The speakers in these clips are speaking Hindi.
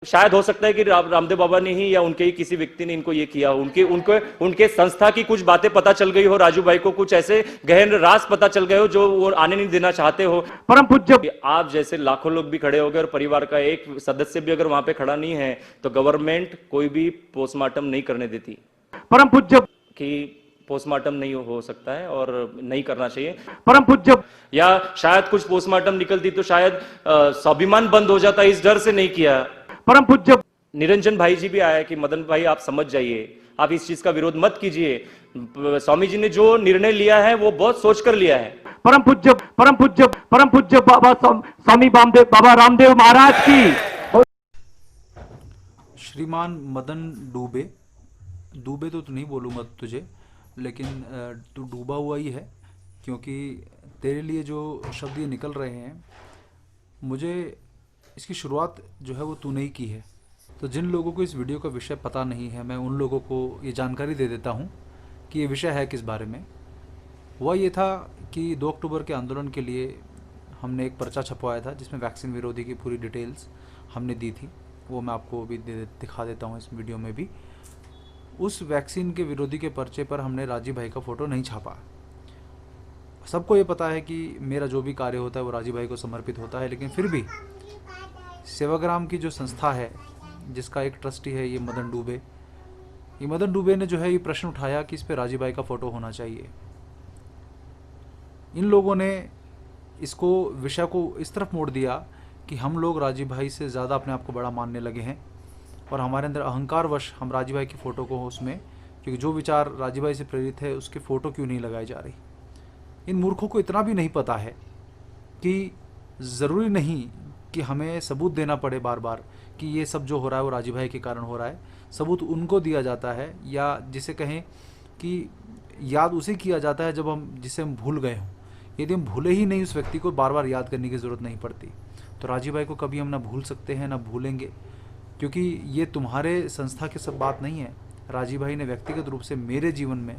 शायद हो सकता है कि रामदेव बाबा ने ही या उनके ही किसी व्यक्ति ने इनको ये किया हो, उनके संस्था की कुछ बातें पता चल गई हो, राजू भाई को कुछ ऐसे गहन राज पता चल गए हो जो वो आने नहीं देना चाहते हो। परम पूज्य आप जैसे लाखों लोग भी खड़े हो गए और परिवार का एक सदस्य भी अगर वहां पे खड़ा नहीं है तो गवर्नमेंट कोई भी पोस्टमार्टम नहीं करने देती परम पूज्य कि पोस्टमार्टम नहीं हो सकता है और नहीं करना चाहिए। परम पूज्य या शायद कुछ पोस्टमार्टम निकलती तो शायद स्वाभिमान बंद हो जाता, इस डर से नहीं किया। परम पूज्य निरंजन भाई जी भी आया कि मदन भाई आप समझ जाइए, आप इस चीज का विरोध मत कीजिए, स्वामी जी ने जो निर्णय लिया है वो बहुत सोचकर लिया है। परम पूज्य परम पूज्य परम पूज्य बाबा स्वामी बामदेव बाबा रामदेव महाराज की। श्रीमान मदन डूबे, डूबे तो नहीं बोलूँगा तुझे, लेकिन तू डूबा हुआ ही है, क्योंकि तेरे लिए जो शब्द ये निकल रहे हैं, मुझे इसकी शुरुआत जो है वो तूने ही की है। तो जिन लोगों को इस वीडियो का विषय पता नहीं है, मैं उन लोगों को ये जानकारी दे देता हूँ कि ये विषय है किस बारे में। हुआ ये था कि 2 अक्टूबर के आंदोलन के लिए हमने एक पर्चा छपवाया था जिसमें वैक्सीन विरोधी की पूरी डिटेल्स हमने दी थी, वो मैं आपको अभी दिखा देता हूँ इस वीडियो में भी। उस वैक्सीन के विरोधी के पर्चे पर हमने राजीव भाई का फ़ोटो नहीं छापा। सबको ये पता है कि मेरा जो भी कार्य होता है वो राजीव भाई को समर्पित होता है, लेकिन फिर भी सेवाग्राम की जो संस्था है जिसका एक ट्रस्टी है ये मदन डूबे, ये मदन डूबे ने जो है ये प्रश्न उठाया कि इस पर राजीव भाई का फ़ोटो होना चाहिए। इन लोगों ने इसको विषय को इस तरफ मोड़ दिया कि हम लोग राजीव भाई से ज़्यादा अपने आप को बड़ा मानने लगे हैं और हमारे अंदर अहंकारवश हम राजीव भाई की फ़ोटो को उसमें, क्योंकि जो विचार राजीव भाई से प्रेरित है उसकी फ़ोटो क्यों नहीं लगाई जा रही। इन मूर्खों को इतना भी नहीं पता है कि ज़रूरी नहीं कि हमें सबूत देना पड़े बार बार कि ये सब जो हो रहा है वो राजीव भाई के कारण हो रहा है। सबूत उनको दिया जाता है, या जिसे कहें कि याद उसे किया जाता है जब हम जिसे हम भूल गए हों। यदि हम भूले ही नहीं उस व्यक्ति को बार बार याद करने की ज़रूरत नहीं पड़ती। तो राजीव भाई को कभी हम ना भूल सकते हैं ना भूलेंगे, क्योंकि ये तुम्हारे संस्था की सब बात नहीं है। राजीव भाई ने व्यक्तिगत रूप से मेरे जीवन में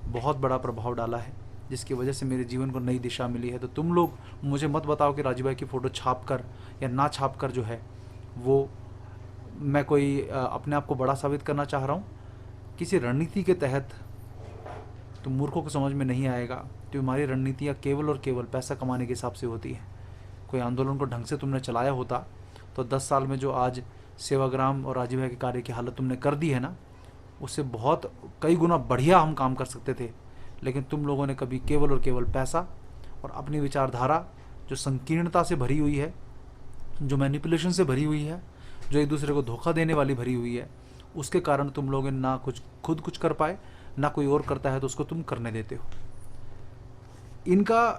बहुत बड़ा प्रभाव डाला है, जिसकी वजह से मेरे जीवन को नई दिशा मिली है। तो तुम लोग मुझे मत बताओ कि राजीव भाई की फ़ोटो छाप कर या ना छाप कर जो है वो मैं कोई अपने आप को बड़ा साबित करना चाह रहा हूँ। किसी रणनीति के तहत तुम मूर्खों को समझ में नहीं आएगा। तो हमारी रणनीतियाँ केवल और केवल पैसा कमाने के हिसाब से होती हैं। कोई आंदोलन को ढंग से तुमने चलाया होता तो 10 साल में जो आज सेवाग्राम और राजीव भाई के कार्य की हालत तुमने कर दी है ना, उससे बहुत कई गुना बढ़िया हम काम कर सकते थे। लेकिन तुम लोगों ने कभी केवल और केवल पैसा और अपनी विचारधारा जो संकीर्णता से भरी हुई है, जो मैनिपुलेशन से भरी हुई है, जो एक दूसरे को धोखा देने वाली भरी हुई है, उसके कारण तुम लोग ना खुद कुछ कर पाए, ना कोई और करता है तो उसको तुम करने देते हो। इनका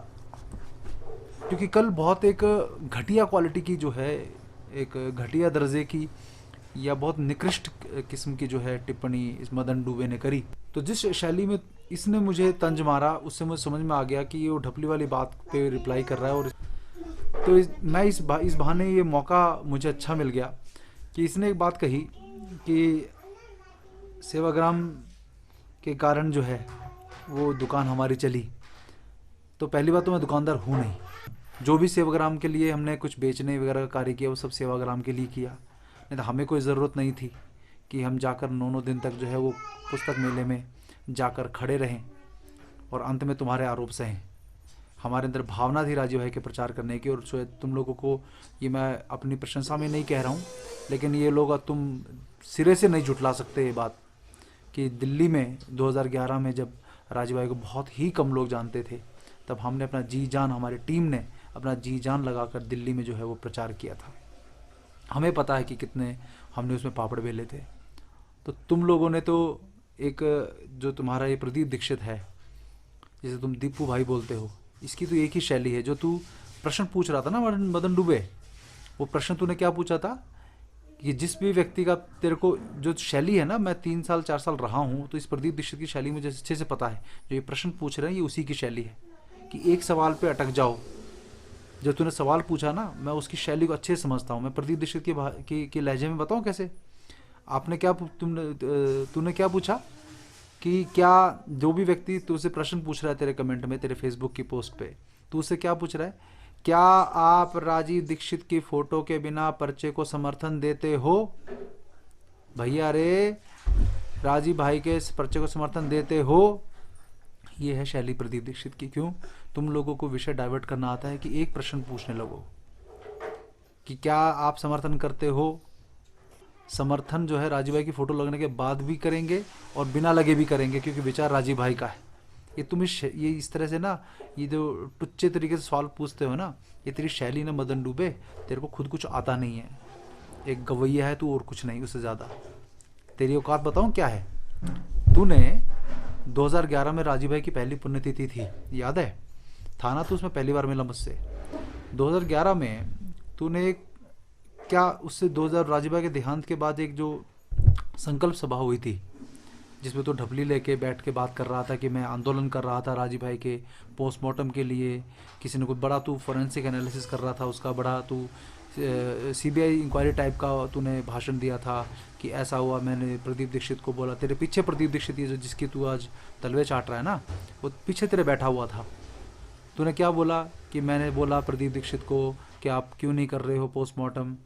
क्योंकि कल बहुत एक घटिया क्वालिटी की जो है, एक घटिया दर्जे की या बहुत निकृष्ट किस्म की जो है टिप्पणी इस मदन डूबे ने करी। तो जिस शैली में इसने मुझे तंज मारा उससे मुझे समझ में आ गया कि ये वो ढपली वाली बात पे रिप्लाई कर रहा है। और तो मैं इस बहाने ये मौका मुझे अच्छा मिल गया कि इसने एक बात कही कि सेवाग्राम के कारण जो है वो दुकान हमारी चली। तो पहली बात तो मैं दुकानदार हूँ नहीं। जो भी सेवाग्राम के लिए हमने कुछ बेचने वगैरह का कार्य किया वो सब सेवाग्राम के लिए किया। नहीं तो हमें कोई ज़रूरत नहीं थी कि हम जाकर 9 दिन तक जो है वो पुस्तक मेले में जाकर खड़े रहें और अंत में तुम्हारे आरोप सहें। हमारे अंदर भावना थी राजीव भाई के प्रचार करने की। और शायद तुम लोगों को ये मैं अपनी प्रशंसा में नहीं कह रहा हूँ, लेकिन ये लोग तुम सिरे से नहीं झुठला सकते ये बात कि दिल्ली में 2011 में जब राजीव भाई को बहुत ही कम लोग जानते थे, तब हमने अपना जी जान, हमारी टीम ने अपना जी जान लगाकर दिल्ली में जो है वो प्रचार किया था। हमें पता है कि कितने हमने उसमें पापड़ बेले थे। तो तुम लोगों ने तो एक जो तुम्हारा ये प्रदीप दीक्षित है, जिसे तुम दीपू भाई बोलते हो, इसकी तो एक ही शैली है। जो तू प्रश्न पूछ रहा था ना मदन डुबे, वो प्रश्न तूने क्या पूछा था कि जिस भी व्यक्ति का तेरे को जो शैली है ना, मैं 3 साल 4 साल रहा हूँ तो इस प्रदीप दीक्षित की शैली मुझे अच्छे से पता है। जो ये प्रश्न पूछ रहे हैं ये उसी की शैली है कि एक सवाल पे अटक जाओ। जब तूने सवाल पूछा ना, मैं उसकी शैली को अच्छे से समझता हूँ। मैं प्रदीप दीक्षित की लहजे में बताऊँ कैसे। आपने क्या तूने क्या पूछा कि क्या जो भी व्यक्ति तुझसे प्रश्न पूछ रहा है तेरे कमेंट में, तेरे फेसबुक की पोस्ट पे, तू उससे क्या पूछ रहा है क्या आप राजीव दीक्षित की फोटो के बिना पर्चे को समर्थन देते हो? भैया रे, राजीव भाई के इस पर्चे को समर्थन देते हो? ये है शैली प्रदीप दीक्षित की। क्यों? तुम लोगों को विषय डाइवर्ट करना आता है कि एक प्रश्न पूछने लगो कि क्या आप समर्थन करते हो। समर्थन जो है राजीव भाई की फोटो लगने के बाद भी करेंगे और बिना लगे भी करेंगे, क्योंकि विचार राजीव भाई का है। ये तुम ये इस तरह से ना, ये जो टुच्चे तरीके से सवाल पूछते हो ना, ये तेरी शैली ना मदन डूबे, तेरे को खुद कुछ आता नहीं है। एक गवैया है तू और कुछ नहीं, उससे ज़्यादा। तेरी औकात बताऊँ क्या है? तूने 2011 में राजीव भाई की पहली पुण्यतिथि थी, याद है? था ना, तो उसमें पहली बार मिला मुझसे 2011 में। तूने क्या उससे 2000 राजीव भाई के देहांत के बाद एक जो संकल्प सभा हुई थी, जिसमें तो ढपली लेके बैठ के बात कर रहा था कि मैं आंदोलन कर रहा था राजीव भाई के पोस्टमार्टम के लिए, किसी ने कुछ बड़ा तू फोरेंसिक एनालिसिस कर रहा था उसका, बड़ा तू सीबीआई इंक्वायरी टाइप का तूने भाषण दिया था कि ऐसा हुआ, मैंने प्रदीप दीक्षित को बोला। तेरे पीछे प्रदीप दीक्षित, ये जो जिसकी तू आज तलवे चाट रहा है ना, वो पीछे तेरे बैठा हुआ था। तूने क्या बोला कि मैंने बोला प्रदीप दीक्षित को कि आप क्यों नहीं कर रहे हो पोस्टमार्टम।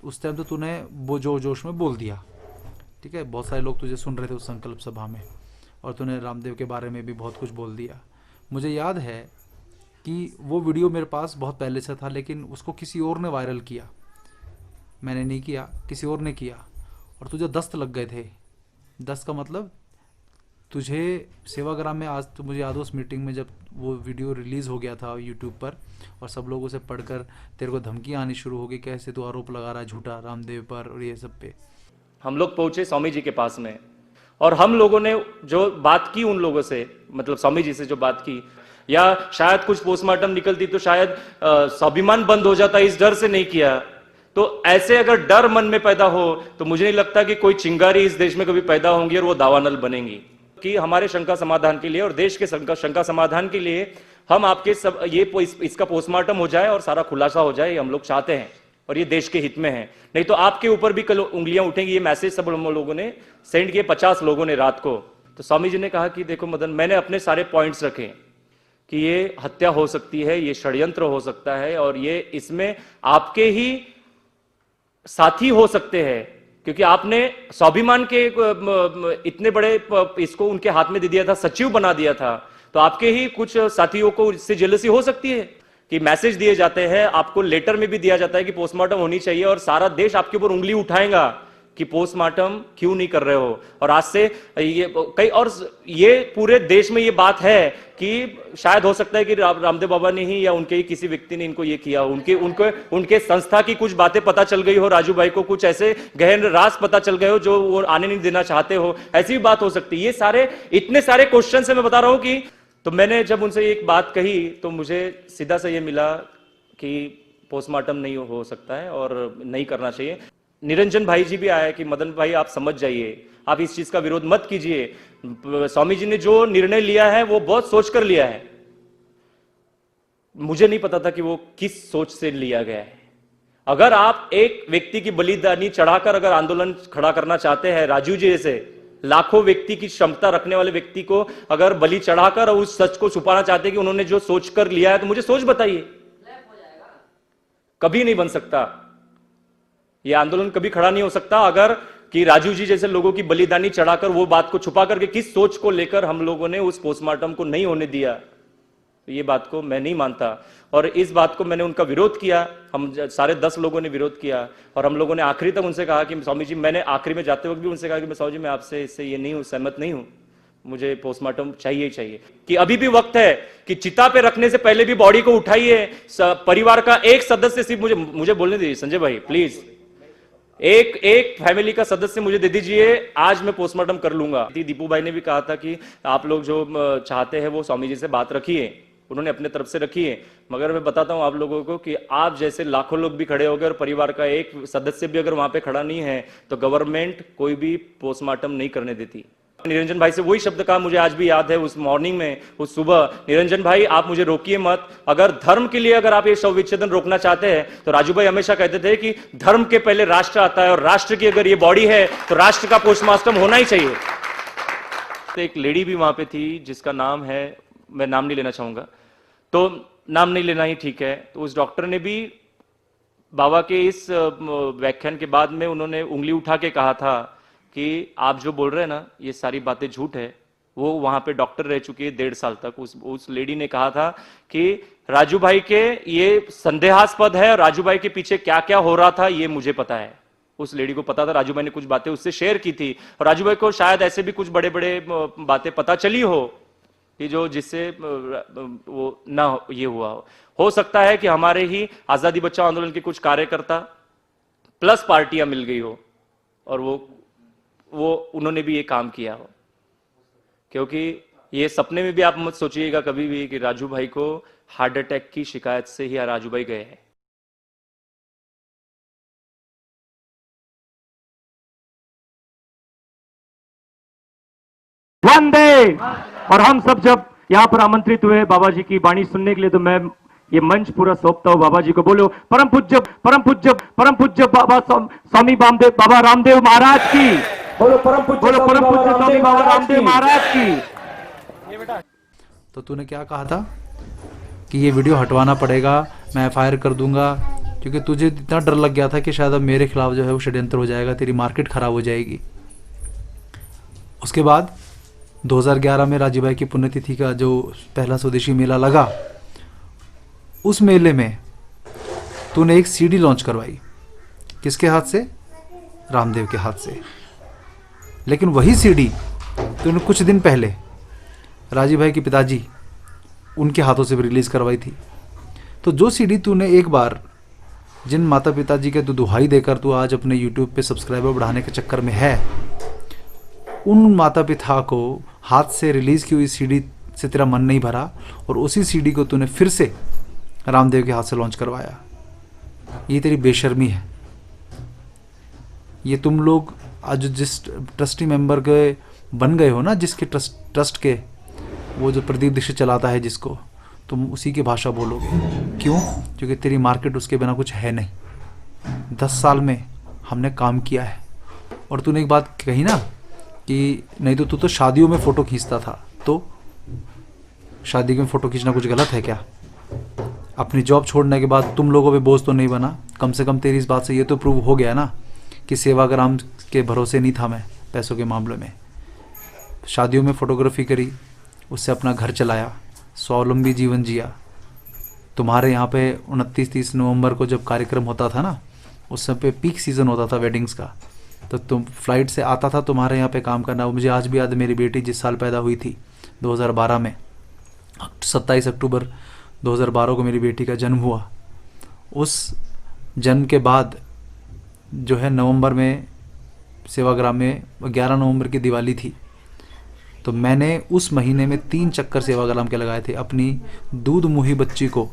उस टाइम तो तूने वो जोश में बोल दिया, ठीक है? बहुत सारे लोग तुझे सुन रहे थे उस संकल्प सभा में, और तूने रामदेव के बारे में भी बहुत कुछ बोल दिया। मुझे याद है कि वो वीडियो मेरे पास बहुत पहले से था, लेकिन उसको किसी और ने वायरल किया, मैंने नहीं किया, किसी और ने किया, और तुझे दस्त लग गए थे। दस्त का मतलब, तुझे सेवाग्राम में, आज तो मुझे याद हो उस मीटिंग में जब वो वीडियो रिलीज़ हो गया था यूट्यूब पर, और सब लोग उसे पढ़कर तेरे को धमकियाँ आनी शुरू हो गई, कैसे तू आरोप लगा रहा है झूठा रामदेव पर और ये सब पे। हम लोग पहुंचे स्वामी जी के पास में, और हम लोगों ने जो बात की उन लोगों से, मतलब स्वामी जी से जो बात की, या शायद कुछ पोस्टमार्टम निकलती तो शायद स्वाभिमान बंद हो जाता, इस डर से नहीं किया। तो ऐसे अगर डर मन में पैदा हो तो मुझे नहीं लगता कि कोई चिंगारी इस देश में कभी पैदा होंगी और वो दावानल बनेंगी। कि हमारे शंका समाधान के लिए और देश के शंका समाधान के लिए हम आपके सब इसका पोस्टमार्टम हो जाए और सारा खुलासा हो जाए, हम लोग चाहते हैं, और ये देश के हित में है। नहीं तो आपके ऊपर भी कल उंगलियां उठेंगी। ये मैसेज सब लोगों ने सेंड किए, 50 लोगों ने रात को। तो स्वामी जी ने कहा कि देखो मदन, मैंने अपने सारे पॉइंट्स रखे कि ये हत्या हो सकती है, ये षड्यंत्र हो सकता है, और ये इसमें आपके ही साथी हो सकते हैं, क्योंकि आपने स्वाभिमान के इतने बड़े इसको उनके हाथ में दे दिया था, सचिव बना दिया था, तो आपके ही कुछ साथियों को इससे जेलसी हो सकती है कि मैसेज दिए जाते हैं, आपको लेटर में भी दिया जाता है कि पोस्टमार्टम होनी चाहिए, और सारा देश आपके ऊपर उंगली उठाएगा कि पोस्टमार्टम क्यों नहीं कर रहे हो। और आज से ये कई, और ये पूरे देश में ये बात है कि शायद हो सकता है कि रामदेव बाबा ने ही या उनके ही किसी व्यक्ति ने इनको ये किया, उनके संस्था की कुछ बातें पता चल गई हो, राजू भाई को कुछ ऐसे गहन राज पता चल गए हो जो वो आने नहीं देना चाहते हो, ऐसी भी बात हो सकती है। ये सारे इतने सारे क्वेश्चन से मैं बता रहा हूं कि, तो मैंने जब उनसे एक बात कही तो मुझे सीधा सा ये मिला कि पोस्टमार्टम नहीं हो सकता है और नहीं करना चाहिए। निरंजन भाई जी भी आया कि मदन भाई आप समझ जाइए, आप इस चीज का विरोध मत कीजिए, स्वामी जी ने जो निर्णय लिया है वो बहुत सोचकर लिया है। मुझे नहीं पता था कि वो किस सोच से लिया गया है। अगर आप एक व्यक्ति की बलिदानी चढ़ाकर अगर आंदोलन खड़ा करना चाहते हैं, राजू जी जैसे लाखों व्यक्ति की क्षमता रखने वाले व्यक्ति को अगर बलि चढ़ाकर उस सच को छुपाना चाहते हैं कि उन्होंने जो सोचकर लिया है, तो मुझे सोच बताइए, कभी नहीं बन सकता यह आंदोलन, कभी खड़ा नहीं हो सकता अगर कि राजू जी जैसे लोगों की बलिदानी चढ़ाकर वो बात को छुपा करके किस सोच को लेकर हम लोगों ने उस पोस्टमार्टम को नहीं होने दिया। ये बात को मैं नहीं मानता, और इस बात को मैंने उनका विरोध किया, हम सारे 10 लोगों ने विरोध किया, और हम लोगों ने आखिरी तक उनसे कहा कि स्वामी जी, मैंने आखिरी में जाते वक्त भी उनसे कहा कि मैं स्वामी जी, मैं आपसे इससे ये नहीं हूं, सहमत नहीं हूं, मुझे पोस्टमार्टम चाहिए ही चाहिए। कि अभी भी वक्त है कि चिता पे रखने से पहले भी बॉडी को उठाइए, परिवार का एक सदस्य सिर्फ मुझे बोलने दीजिए संजय भाई प्लीज, एक फैमिली का सदस्य मुझे दे दीजिए, आज मैं पोस्टमार्टम कर लूंगा। दीपू भाई ने भी कहा था कि आप लोग जो चाहते हैं वो स्वामी जी से बात रखिए, उन्होंने अपने तरफ से रखी है, मगर मैं बताता हूं आप लोगों को कि आप जैसे लाखों लोग भी खड़े हो गए और परिवार का एक सदस्य भी अगर वहां पे खड़ा नहीं है तो गवर्नमेंट कोई भी पोस्टमार्टम नहीं करने देती। निरंजन भाई से वही शब्द कहा, मुझे आज भी याद है, उस मॉर्निंग में, उस सुबह, निरंजन भाई आप मुझे रोकिए मत, अगर धर्म के लिए अगर आप ये शव विच्छेदन रोकना चाहते हैं, तो राजू भाई हमेशा कहते थे कि धर्म के पहले राष्ट्र आता है, और राष्ट्र की अगर ये बॉडी है तो राष्ट्र का पोस्टमार्टम होना ही चाहिए। तो एक लेडी भी वहां पे थी जिसका नाम है, मैं नाम नहीं लेना चाहूंगा, तो नाम नहीं लेना ही ठीक है, तो उस डॉक्टर ने भी बाबा के इस व्याख्यान के बाद में उन्होंने उंगली उठा के कहा था कि आप जो बोल रहे हैं ना ये सारी बातें झूठ है। वो वहां पे डॉक्टर रह चुकी है 1.5 साल तक। उस लेडी ने कहा था कि राजू भाई के ये संदेहास्पद है, राजू भाई के पीछे क्या क्या हो रहा था ये मुझे पता है। उस लेडी को पता था, राजू भाई ने कुछ बातें उससे शेयर की थी और राजू भाई को शायद ऐसे भी कुछ बड़े बड़े बातें पता चली हो कि जो जिससे वो ना ये हुआ हो सकता है कि हमारे ही आजादी बचाओ आंदोलन के कुछ कार्यकर्ता प्लस पार्टियां मिल गई हो और वो उन्होंने भी ये काम किया हो, क्योंकि ये सपने में भी आप मत सोचिएगा कभी भी कि राजू भाई को हार्ट अटैक की शिकायत से ही राजू भाई गए हैं। वंदे। और हम सब जब यहाँ पर आमंत्रित हुए बाबा जी की वाणी सुनने के लिए, तो मैं ये मंच पूरा सौंपता हूँ बाबा जी को। बोलो परम पूज्य बाबा स्वामी बाबा रामदेव महाराज की। बोलो परम पूज्य स्वामी बाबा रामदेव महाराज की। तो तूने क्या कहा था कि ये वीडियो हटवाना पड़ेगा, मैं FIR कर दूंगा, क्योंकि तुझे इतना डर लग गया था कि शायद अब मेरे खिलाफ जो है वो षड्यंत्र हो जाएगा, तेरी मार्केट खराब हो जाएगी। उसके बाद 2011 में राजीव भाई की पुण्यतिथि का जो पहला स्वदेशी मेला लगा, उस मेले में तूने एक CD लॉन्च करवाई। किसके हाथ से? रामदेव के हाथ से। लेकिन वही CD तूने कुछ दिन पहले राजीव भाई के पिताजी उनके हाथों से भी रिलीज़ करवाई थी। तो जो CD तूने एक बार जिन माता पिताजी के तू दुहाई देकर तू आज अपने YouTube पे सब्सक्राइबर बढ़ाने के चक्कर में है, उन माता पिता को हाथ से रिलीज़ की हुई CD से तेरा मन नहीं भरा और उसी CD को तूने फिर से रामदेव के हाथ से लॉन्च करवाया। ये तेरी बेशर्मी है। ये तुम लोग आज जिस ट्रस्टी मेंबर के बन गए हो ना, जिसके ट्रस्ट के वो जो प्रदीप दीक्षित चलाता है जिसको, तुम उसी की भाषा बोलोगे। क्यों? क्योंकि तेरी मार्केट उसके बिना कुछ है नहीं। 10 साल में हमने काम किया है। और तूने एक बात कही ना कि नहीं तो तू तो शादियों में फ़ोटो खींचता था, तो शादी में फ़ोटो खींचना कुछ गलत है क्या? अपनी जॉब छोड़ने के बाद तुम लोगों पे बोझ तो नहीं बना? कम से कम तेरी इस बात से ये तो प्रूव हो गया ना कि सेवाग्राम के भरोसे नहीं था मैं पैसों के मामले में। शादियों में फ़ोटोग्राफी करी, उससे अपना घर चलाया, स्वावलंबी जीवन जिया। तुम्हारे यहाँ पे 29-30 नवंबर को जब कार्यक्रम होता था ना, उस समय पे पीक सीज़न होता था वेडिंग्स का, तो तुम फ्लाइट से आता था तुम्हारे यहाँ पे काम करना। मुझे आज भी याद है, मेरी बेटी जिस साल पैदा हुई थी 2012 में, 27 अक्टूबर 2012 को मेरी बेटी का जन्म हुआ। उस जन्म के बाद जो है नवंबर में सेवाग्राम में 11 नवंबर की दिवाली थी, तो मैंने उस महीने में 3 चक्कर सेवाग्राम के लगाए थे। अपनी दूध मुही बच्ची को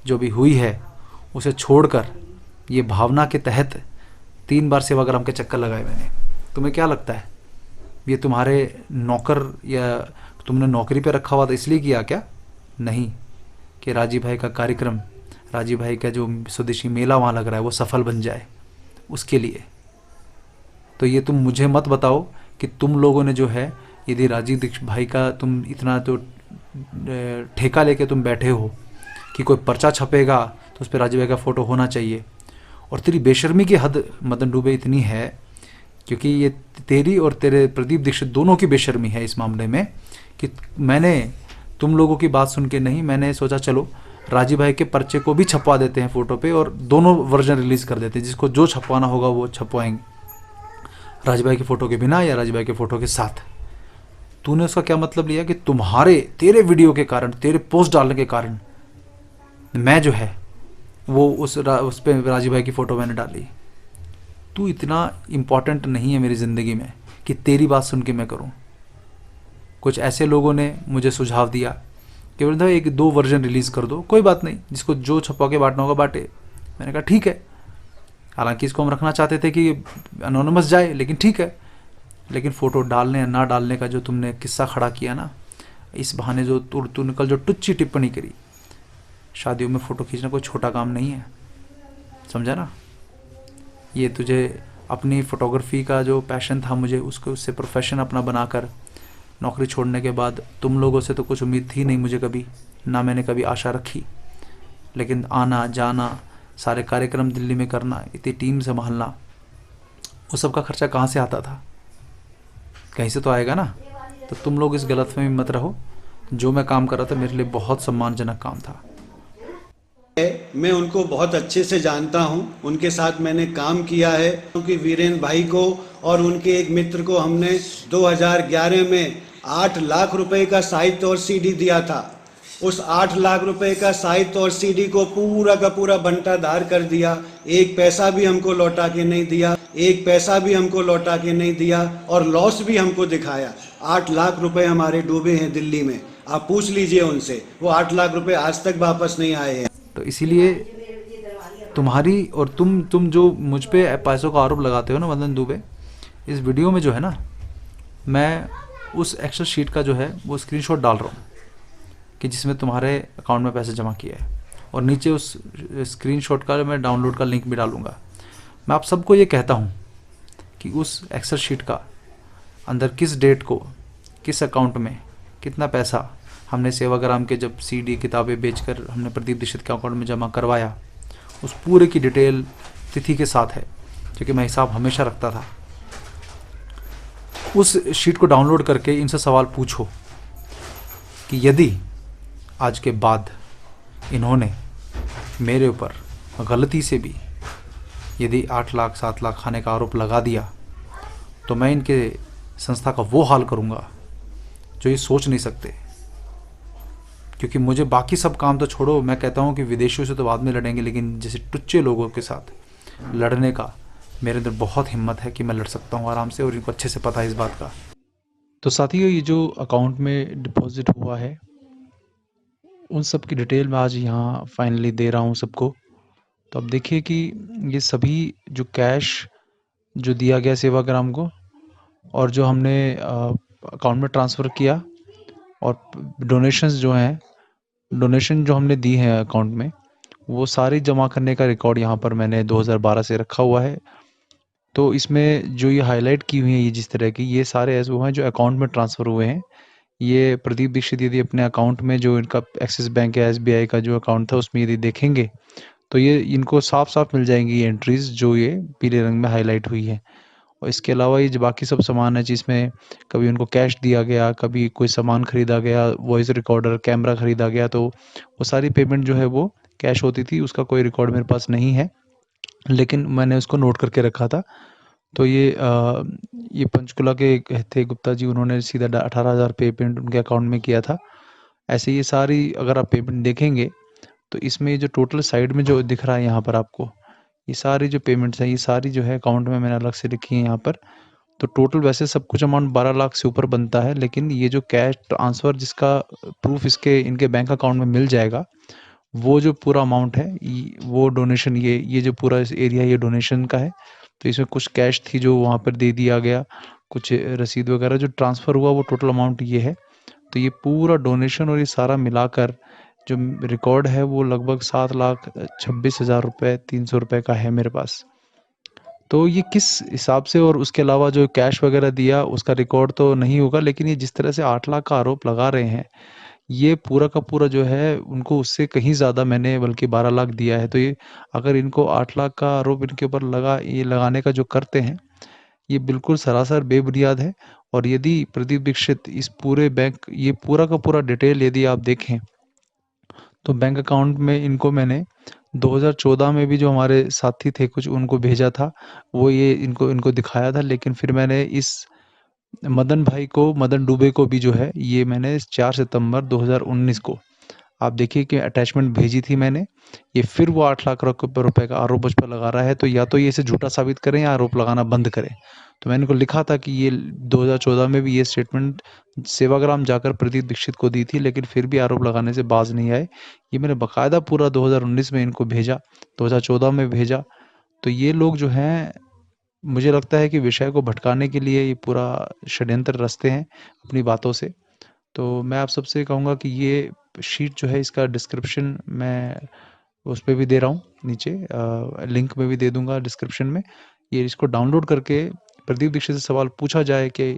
जो भी हुई है उसे छोड़कर ये भावना के तहत 3 बार सेवाग्राम के चक्कर लगाए मैंने। तुम्हें क्या लगता है ये तुम्हारे नौकर या तुमने नौकरी पे रखा हुआ था इसलिए किया क्या? नहीं, कि राजीव भाई का कार्यक्रम, राजीव भाई का जो स्वदेशी मेला वहाँ लग रहा है वो सफल बन जाए, उसके लिए। तो ये तुम मुझे मत बताओ कि तुम लोगों ने जो है, यदि राजीव भाई का तुम इतना तो ठेका लेके तुम बैठे हो कि कोई पर्चा छपेगा तो उस पर राजीव भाई का फ़ोटो होना चाहिए। और तेरी बेशर्मी की हद मदन डुबे इतनी है, क्योंकि ये तेरी और तेरे प्रदीप दीक्षित दोनों की बेशर्मी है इस मामले में, कि मैंने तुम लोगों की बात सुन के नहीं, मैंने सोचा चलो राजीव भाई के पर्चे को भी छपवा देते हैं फ़ोटो पे और दोनों वर्जन रिलीज़ कर देते हैं, जिसको जो छपवाना होगा वो छपवाएंगे, राजीव भाई के फ़ोटो के बिना या राजीव भाई के फ़ोटो के साथ। तूने उसका क्या मतलब लिया कि तेरे वीडियो के कारण, तेरे पोस्ट डालने के कारण मैं जो है वो उस पर राजीव भाई की फ़ोटो मैंने डाली? तू इतना इम्पॉर्टेंट नहीं है मेरी ज़िंदगी में कि तेरी बात सुन के मैं करूं। कुछ ऐसे लोगों ने मुझे सुझाव दिया कि बोलता 1-2 वर्जन रिलीज़ कर दो, कोई बात नहीं, जिसको जो छपवा के बांटना होगा बांटे। मैंने कहा ठीक है। हालांकि इसको हम रखना चाहते थे कि अनोनिमस जाए, लेकिन ठीक है। लेकिन फ़ोटो डालने या ना डालने का जो तुमने किस्सा खड़ा किया ना, इस बहाने जो तूने कल जो टुच्ची टिप्पणी करी, शादियों में फ़ोटो खींचना कोई छोटा काम नहीं है, समझा ना? ये तुझे अपनी फ़ोटोग्राफी का जो पैशन था, मुझे उससे प्रोफेशन अपना बनाकर नौकरी छोड़ने के बाद तुम लोगों से तो कुछ उम्मीद थी नहीं मुझे कभी, ना मैंने कभी आशा रखी। लेकिन आना जाना, सारे कार्यक्रम दिल्ली में करना, इतनी टीम संभालना, वो सब का खर्चा कहाँ से आता था? कहीं से तो आएगा ना। तो तुम लोग इस गलतफहमी में मत रहो। जो मैं काम कर रहा था मेरे लिए बहुत सम्मानजनक काम था। मैं उनको बहुत अच्छे से जानता हूं, उनके साथ मैंने काम किया है, क्योंकि वीरेंद्र भाई को और उनके एक मित्र को हमने 2011 में 8 लाख रुपए का साहित्य और सीडी दिया था। उस 8 लाख रुपए का साहित्य और सीडी को पूरा का पूरा बंटाधार कर दिया। एक पैसा भी हमको लौटा के नहीं दिया, एक पैसा भी हमको लौटा के नहीं दिया, और लॉस भी हमको दिखाया। 8 लाख रुपए हमारे डूबे हैं दिल्ली में। आप पूछ लीजिए उनसे, वो 8 लाख रुपए आज तक वापस नहीं आए हैं। तो इसीलिए तुम्हारी और तुम जो मुझ पे पैसों का आरोप लगाते हो ना मदन दुबे, इस वीडियो में जो है ना, मैं उस एक्सेल शीट का जो है वो स्क्रीनशॉट डाल रहा हूँ कि जिसमें तुम्हारे अकाउंट में पैसे जमा किया है, और नीचे उस स्क्रीनशॉट का मैं डाउनलोड का लिंक भी डालूंगा। मैं आप सबको ये कहता हूँ कि उस एक्सेल शीट का अंदर किस डेट को किस अकाउंट में कितना पैसा हमने सेवाग्राम के जब सीडी किताबें बेचकर हमने प्रदीप दीक्षित के अकाउंट में जमा करवाया, उस पूरे की डिटेल तिथि के साथ है, क्योंकि मैं हिसाब हमेशा रखता था। उस शीट को डाउनलोड करके इनसे सवाल पूछो कि यदि आज के बाद इन्होंने मेरे ऊपर गलती से भी यदि 8 लाख 7 लाख खाने का आरोप लगा दिया, तो मैं इनके संस्था का वो हाल करूँगा जो ये सोच नहीं सकते। क्योंकि मुझे बाकी सब काम तो छोड़ो, मैं कहता हूँ कि विदेशियों से तो बाद में लड़ेंगे, लेकिन जैसे टुच्चे लोगों के साथ लड़ने का मेरे अंदर बहुत हिम्मत है कि मैं लड़ सकता हूँ आराम से, और इनको अच्छे से पता है इस बात का। तो साथियों, ये जो अकाउंट में डिपॉजिट हुआ है उन सब की डिटेल मैं आज यहाँ फाइनली दे रहा हूँ सबको। तो अब देखिए कि ये सभी जो कैश जो दिया गया सेवाग्राम को, और जो हमने अकाउंट में ट्रांसफ़र किया, और डोनेशंस जो हैं, डोनेशन जो हमने दी हैं अकाउंट में, वो सारी जमा करने का रिकॉर्ड यहाँ पर मैंने 2012 से रखा हुआ है। तो इसमें जो ये हाईलाइट की हुई है, ये जिस तरह की, ये सारे ऐसे वो हैं जो अकाउंट में ट्रांसफ़र हुए हैं। ये प्रदीप दीक्षित यदि अपने अकाउंट में जो इनका एक्सिस बैंक या एसबीआई का जो अकाउंट था उसमें यदि देखेंगे तो ये इनको साफ साफ मिल जाएंगी ये एंट्रीज जो ये पीले रंग में हाईलाइट हुई है। और इसके अलावा ये जो बाकी सब सामान है जिसमें कभी उनको कैश दिया गया, कभी कोई सामान खरीदा गया, वॉइस रिकॉर्डर, कैमरा खरीदा गया, तो वो सारी पेमेंट जो है वो कैश होती थी। उसका कोई रिकॉर्ड मेरे पास नहीं है, लेकिन मैंने उसको नोट करके रखा था। तो ये पंचकुला के थे गुप्ता जी, उन्होंने सीधा 18,000 पेमेंट उनके अकाउंट में किया था। ऐसे ये सारी अगर आप पेमेंट देखेंगे तो इसमें जो टोटल साइड में जो दिख रहा है यहाँ पर आपको, ये सारी जो पेमेंट्स हैं ये सारी जो है अकाउंट में मैंने अलग से लिखी है यहाँ पर। तो टोटल वैसे सब कुछ अमाउंट 12 लाख से ऊपर बनता है, लेकिन ये जो कैश ट्रांसफ़र जिसका प्रूफ इसके इनके बैंक अकाउंट में मिल जाएगा, वो जो पूरा अमाउंट है वो डोनेशन, ये जो पूरा इस एरिया ये डोनेशन का है। तो इसमें कुछ कैश थी जो वहाँ पर दे दिया गया, कुछ रसीद वगैरह जो ट्रांसफ़र हुआ, वो टोटल अमाउंट ये है। तो ये पूरा डोनेशन और ये सारा मिलाकर जो रिकॉर्ड है वो लगभग 7,26,000 रुपये 300 रुपये का है मेरे पास। तो ये किस हिसाब से, और उसके अलावा जो कैश वगैरह दिया उसका रिकॉर्ड तो नहीं होगा, लेकिन ये जिस तरह से 8 लाख का आरोप लगा रहे हैं, ये पूरा का पूरा जो है उनको उससे कहीं ज़्यादा मैंने बल्कि 12 लाख दिया है। तो ये अगर इनको 8 लाख का आरोप इनके ऊपर ये लगाने का जो करते हैं, ये बिल्कुल सरासर बेबुनियाद है। और यदि प्रदीप दीक्षित इस पूरे बैंक, ये पूरा का पूरा डिटेल यदि आप देखें तो बैंक अकाउंट में इनको मैंने 2014 में भी जो हमारे साथी थे कुछ उनको भेजा था, वो ये इनको दिखाया था। लेकिन फिर मैंने इस मदन भाई को, मदन डुबे को भी जो है ये मैंने 4 सितंबर 2019 को, आप देखिए कि अटैचमेंट भेजी थी मैंने। ये फिर वो 8 लाख रुपए का आरोप मुझ पर लगा रहा है। तो या तो ये इसे झूठा साबित करें या आरोप लगाना बंद करें। तो मैंने इनको लिखा था कि ये 2014 में भी ये स्टेटमेंट सेवाग्राम जाकर प्रदीप दीक्षित को दी थी, लेकिन फिर भी आरोप लगाने से बाज नहीं आए। ये मैंने बाकायदा पूरा 2019 में इनको भेजा, 2014 में भेजा। तो ये लोग जो हैं, मुझे लगता है कि विषय को भटकाने के लिए ये पूरा षड्यंत्र रचते हैं अपनी बातों से। तो मैं आप सबसे कहूँगा कि ये शीट जो है इसका डिस्क्रिप्शन मैं उस पे भी दे रहा हूँ, नीचे लिंक में भी दे दूंगा डिस्क्रिप्शन में। ये इसको डाउनलोड करके प्रदीप दीक्षित से सवाल पूछा जाए कि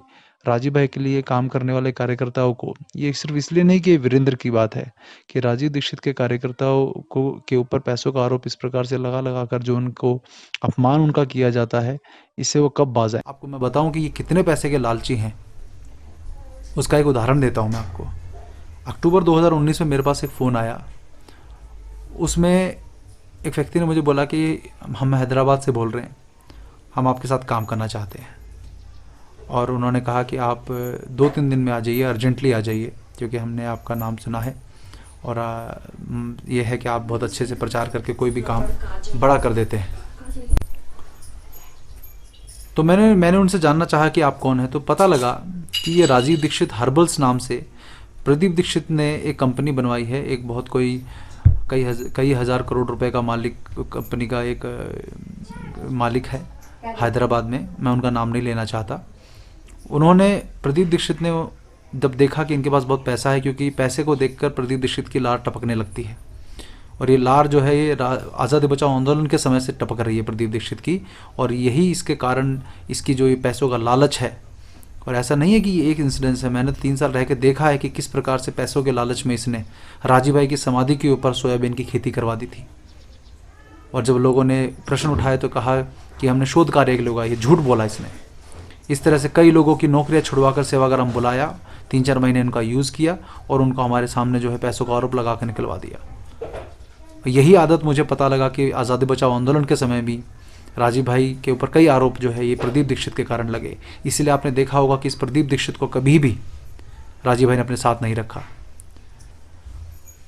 राजीव भाई के लिए काम करने वाले कार्यकर्ताओं को, ये सिर्फ इसलिए नहीं कि ये वीरेंद्र की बात है, कि राजीव दीक्षित के कार्यकर्ताओं को के ऊपर पैसों का आरोप इस प्रकार से लगा कर जो उनको अपमान उनका किया जाता है, इससे वो कब बाज आए। आपको मैं बताऊं कि ये कितने पैसे के लालची हैं, उसका एक उदाहरण देता हूं मैं आपको। अक्टूबर 2019 में मेरे पास एक फ़ोन आया, उसमें एक व्यक्ति ने मुझे बोला कि हम हैदराबाद से बोल रहे हैं, हम आपके साथ काम करना चाहते हैं, और उन्होंने कहा कि आप 2-3 दिन में आ जाइए, अर्जेंटली आ जाइए, क्योंकि हमने आपका नाम सुना है और ये है कि आप बहुत अच्छे से प्रचार करके कोई भी काम बड़ा कर देते हैं। तो मैंने उनसे जानना चाहा कि आप कौन हैं, तो पता लगा कि ये राजीव दीक्षित हर्बल्स नाम से प्रदीप दीक्षित ने एक कंपनी बनवाई है, एक बहुत कई हज़ार करोड़ रुपए का मालिक, कंपनी का एक मालिक है हैदराबाद में, मैं उनका नाम नहीं लेना चाहता। उन्होंने, प्रदीप दीक्षित ने जब देखा कि इनके पास बहुत पैसा है, क्योंकि पैसे को देखकर प्रदीप दीक्षित की लार टपकने लगती है, और ये लार जो है ये आज़ादी बचाओ आंदोलन के समय से टपक रही है प्रदीप दीक्षित की, और यही इसके कारण इसकी जो ये पैसों का लालच है। और ऐसा नहीं है कि ये एक इंसिडेंस है, मैंने 3 साल रह के देखा है कि किस प्रकार से पैसों के लालच में इसने राजीव भाई की समाधि के ऊपर सोयाबीन की खेती करवा दी थी। और जब लोगों ने प्रश्न उठाए तो कहा कि हमने शोध कार्य के लिए उगाई है, झूठ बोला इसने। इस तरह से कई लोगों की नौकरियां छुड़वाकर सेवाग्राम बुलाया, 3-4 महीने उनका यूज़ किया और उनको हमारे सामने जो है पैसों का आरोप लगा कर निकलवा दिया। यही आदत मुझे पता लगा कि आज़ादी बचाओ आंदोलन के समय भी राजीव भाई के ऊपर कई आरोप जो है ये प्रदीप दीक्षित के कारण लगे। इसीलिए आपने देखा होगा कि इस प्रदीप दीक्षित को कभी भी राजीव भाई ने अपने साथ नहीं रखा।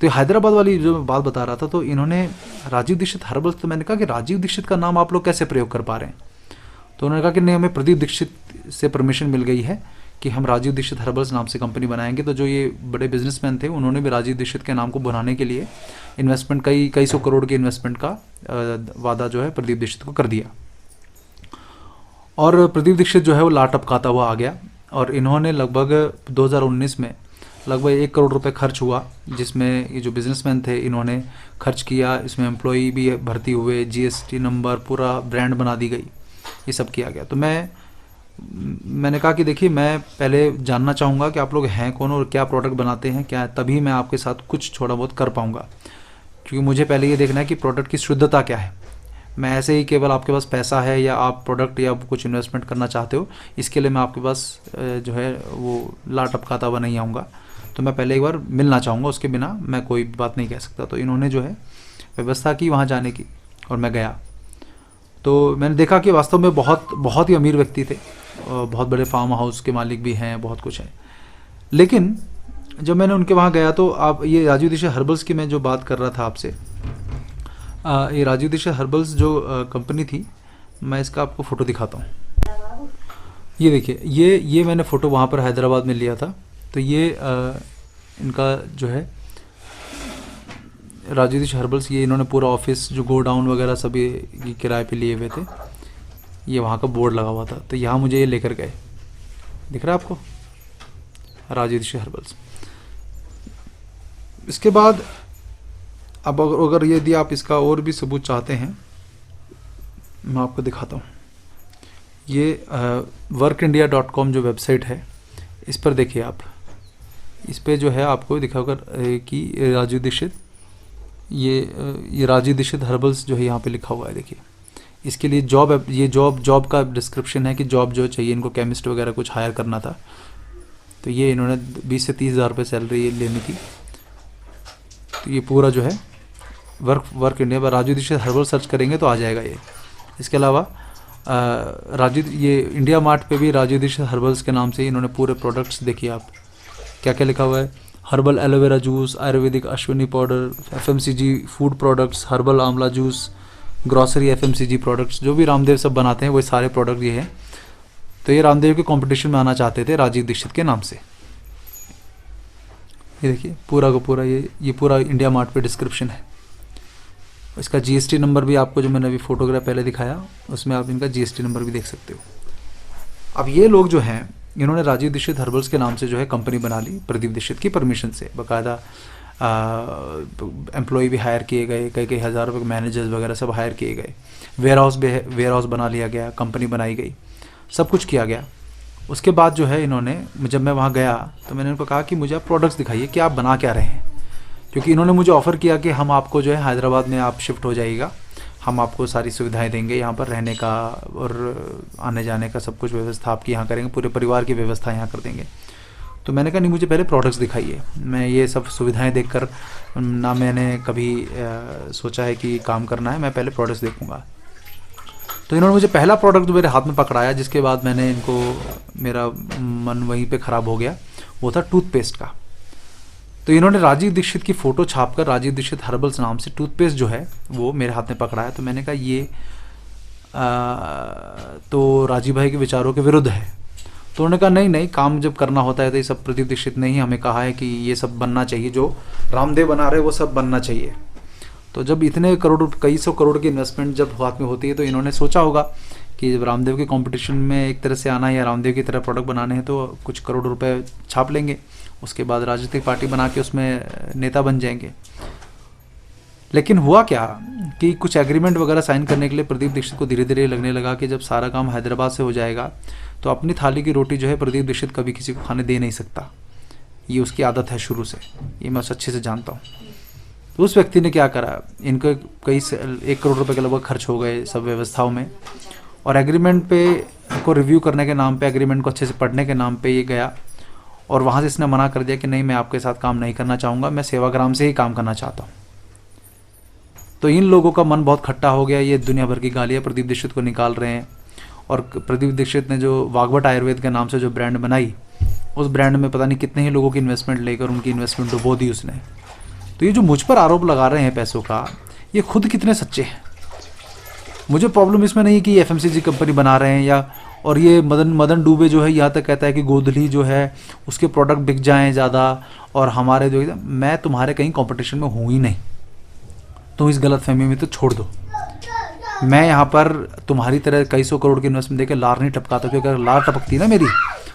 तो हैदराबाद वाली जो मैं बात बता रहा था, तो इन्होंने राजीव दीक्षित हर्बल्स, तो मैंने कहा कि राजीव दीक्षित का नाम आप लोग कैसे प्रयोग कर पा रहे हैं? तो उन्होंने कहा कि नहीं, हमें प्रदीप दीक्षित से परमिशन मिल गई है कि हम राजीव दीक्षित हर्बल्स नाम से कंपनी बनाएंगे। तो जो ये बड़े बिजनेसमैन थे, उन्होंने भी राजीव दीक्षित के नाम को बनाने के लिए इन्वेस्टमेंट, कई सौ करोड़ के इन्वेस्टमेंट का वादा जो है प्रदीप दीक्षित को कर दिया। और प्रदीप दीक्षित जो है वो लार टपकाता हुआ आ गया, और इन्होंने लगभग 2019 में लगभग 1 करोड़ रुपए खर्च हुआ, जिसमें ये जो बिजनेसमैन थे इन्होंने खर्च किया। इसमें एम्प्लॉई भी भर्ती हुए, जीएसटी नंबर, पूरा ब्रांड बना दी गई, ये सब किया गया। तो मैंने कहा कि देखिए, मैं पहले जानना चाहूँगा कि आप लोग हैं कौन और क्या प्रोडक्ट बनाते हैं, क्या, तभी मैं आपके साथ कुछ थोड़ा बहुत कर पाऊँगा, क्योंकि मुझे पहले ये देखना है कि प्रोडक्ट की शुद्धता क्या है। मैं ऐसे ही केवल आपके पास पैसा है या आप प्रोडक्ट या कुछ इन्वेस्टमेंट करना चाहते हो, इसके लिए मैं आपके पास जो है वो लार टपकाता हुआ नहीं आऊँगा। तो मैं पहले एक बार मिलना चाहूँगा, उसके बिना मैं कोई बात नहीं कह सकता। तो इन्होंने जो है व्यवस्था की वहाँ जाने की, और मैं गया। तो मैंने देखा कि वास्तव में बहुत ही अमीर व्यक्ति थे, बहुत बड़े फार्म हाउस के मालिक भी हैं, बहुत कुछ है। लेकिन जब मैंने उनके वहाँ गया तो आप, ये राजीव दीक्षित हर्बल्स की मैं जो बात कर रहा था आपसे, ये राजीव दीक्षित हर्बल्स जो कंपनी थी, मैं इसका आपको फ़ोटो दिखाता हूँ। ये देखिए, ये मैंने फ़ोटो वहाँ पर हैदराबाद में लिया था। तो ये इनका जो है राजीव दीक्षित हर्बल्स, ये इन्होंने पूरा ऑफिस, जो गोडाउन वगैरह सभी किराए पे लिए हुए थे, ये वहाँ का बोर्ड लगा हुआ था। तो यहाँ मुझे ये लेकर गए, दिख रहा है आपको, राजीव दीक्षित हर्बल्स। इसके बाद अब अगर यदि आप इसका और भी सबूत चाहते हैं, मैं आपको दिखाता हूँ। ये workindia.com जो वेबसाइट है, इस पर देखिए आप, इस पे जो है आपको दिखाकर कि राजीव दीक्षित, ये राजीव दीक्षित हर्बल्स जो है यहाँ पे लिखा हुआ है। देखिए, इसके लिए जॉब का डिस्क्रिप्शन है कि जॉब जो चाहिए इनको, केमिस्ट वगैरह कुछ हायर करना था। तो ये इन्होंने 20 से 30 हज़ार रुपये सैलरी लेनी थी। तो ये पूरा जो है वर्क इंडिया पर राजीव दीक्षित हर्बल सर्च करेंगे तो आ जाएगा ये। इसके अलावा ये इंडिया मार्ट पे भी राजीव दीक्षित हर्बल्स के नाम से इन्होंने पूरे प्रोडक्ट्स, देखिए आप क्या क्या लिखा हुआ है, herbal aloe vera juice, Ayurvedic Ashwini powder, FMCG food products, herbal आंवला जूस, ग्रॉसरी एफएमसीजी प्रोडक्ट्स, जो भी रामदेव सब बनाते हैं वो सारे प्रोडक्ट ये हैं। तो ये रामदेव के कंपटीशन में आना चाहते थे राजीव दीक्षित के नाम से। ये देखिए पूरा का पूरा ये पूरा इंडिया मार्ट पे डिस्क्रिप्शन है। इसका जीएसटी नंबर भी आपको, जो मैंने अभी फोटोग्राफ पहले दिखाया, उसमें आप इनका जीएसटी नंबर भी देख सकते हो। अब ये लोग जो हैं, इन्होंने राजीव दीक्षित हर्बल्स के नाम से जो है कंपनी बना ली प्रदीप दीक्षित की परमिशन से। बाकायदा एम्प्लॉय भी हायर किए गए, कई हज़ार रुपये मैनेजर्स वगैरह सब हायर किए गए, वेयर हाउस बना लिया गया, कंपनी बनाई गई। सब कुछ किया गया। उसके बाद जो है इन्होंने, जब मैं वहाँ गया तो मैंने उनको कहा कि मुझे आप प्रोडक्ट्स दिखाइए कि आप बना क्या रहे हैं, क्योंकि इन्होंने मुझे ऑफ़र किया कि हम आपको जो है हैदराबाद में आप शिफ्ट हो जाइएगा, हम आपको सारी सुविधाएं देंगे, यहाँ पर रहने का और आने जाने का सब कुछ व्यवस्था आपकी यहाँ करेंगे, पूरे परिवार की व्यवस्था यहाँ कर देंगे। तो मैंने कहा नहीं, मुझे पहले प्रोडक्ट्स दिखाइए, मैं ये सब सुविधाएं देखकर ना मैंने कभी सोचा है कि काम करना है, मैं पहले प्रोडक्ट्स देखूंगा। तो इन्होंने मुझे पहला प्रोडक्ट मेरे हाथ में पकड़ाया, जिसके बाद मैंने इनको, मेरा मन वहीं पे ख़राब हो गया, वो था टूथपेस्ट का। तो इन्होंने राजीव दीक्षित की फ़ोटो छापकर राजीव दीक्षित हर्बल्स नाम से टूथपेस्ट जो है वो मेरे हाथ में पकड़ाया। तो मैंने कहा ये तो राजीव भाई के विचारों के विरुद्ध है। तो उन्होंने कहा नहीं नहीं, काम जब करना होता है तो ये सब प्रदीप दीक्षित ने ही हमें कहा है कि ये सब बनना चाहिए, जो रामदेव बना रहे वो सब बनना चाहिए। तो जब इतने करोड़, कई सौ करोड़ की इन्वेस्टमेंट जब हाथ में होती है तो इन्होंने सोचा होगा कि जब रामदेव के कंपटीशन में एक तरह से आना है या रामदेव की तरह प्रोडक्ट बनाने हैं तो कुछ करोड़ रुपए छाप लेंगे, उसके बाद राजनीतिक पार्टी बना के उसमें नेता बन जाएंगे। लेकिन हुआ क्या कि कुछ एग्रीमेंट वगैरह साइन करने के लिए प्रदीप दीक्षित को धीरे धीरे लगने लगा कि जब सारा काम हैदराबाद से हो जाएगा तो अपनी थाली की रोटी जो है प्रदीप दीक्षित कभी किसी को खाने दे नहीं सकता, ये उसकी आदत है शुरू से, ये मैं अच्छे से जानता हूँ। तो उस व्यक्ति ने क्या करा, इनको कई 1 करोड़ रुपए के लगभग खर्च हो गए सब व्यवस्थाओं में, और एग्रीमेंट पे को रिव्यू करने के नाम पे, एग्रीमेंट को अच्छे से पढ़ने के नाम पे ये गया और वहाँ से इसने मना कर दिया कि नहीं, मैं आपके साथ काम नहीं करना चाहूँगा, मैं सेवाग्राम से ही काम करना चाहता हूँ। तो इन लोगों का मन बहुत खट्टा हो गया, ये दुनिया भर की गालियाँ प्रदीप दीक्षित को निकाल रहे हैं। और प्रदीप दीक्षित ने जो वागवट आयुर्वेद के नाम से जो ब्रांड बनाई, उस ब्रांड में पता नहीं कितने ही लोगों की इन्वेस्टमेंट लेकर उनकी इन्वेस्टमेंट डुबो दी उसने। तो ये जो मुझ पर आरोप लगा रहे हैं पैसों का, ये खुद कितने सच्चे हैं। मुझे प्रॉब्लम इसमें नहीं कि एफएमसीजी कंपनी बना रहे हैं या, और ये मदन डुबे जो है यहाँ तक कहता है कि गोधली जो है उसके प्रोडक्ट बिक जाएं ज़्यादा, और हमारे जो, मैं तुम्हारे कहीं कंपटीशन में हूँ ही नहीं, तुम इस गलतफहमी में तो छोड़ दो। मैं यहाँ पर तुम्हारी तरह कई सौ करोड़ की इन्वेस्टमेंट देकर लार नहीं टपकाता, क्योंकि अगर लार टपकती ना मेरी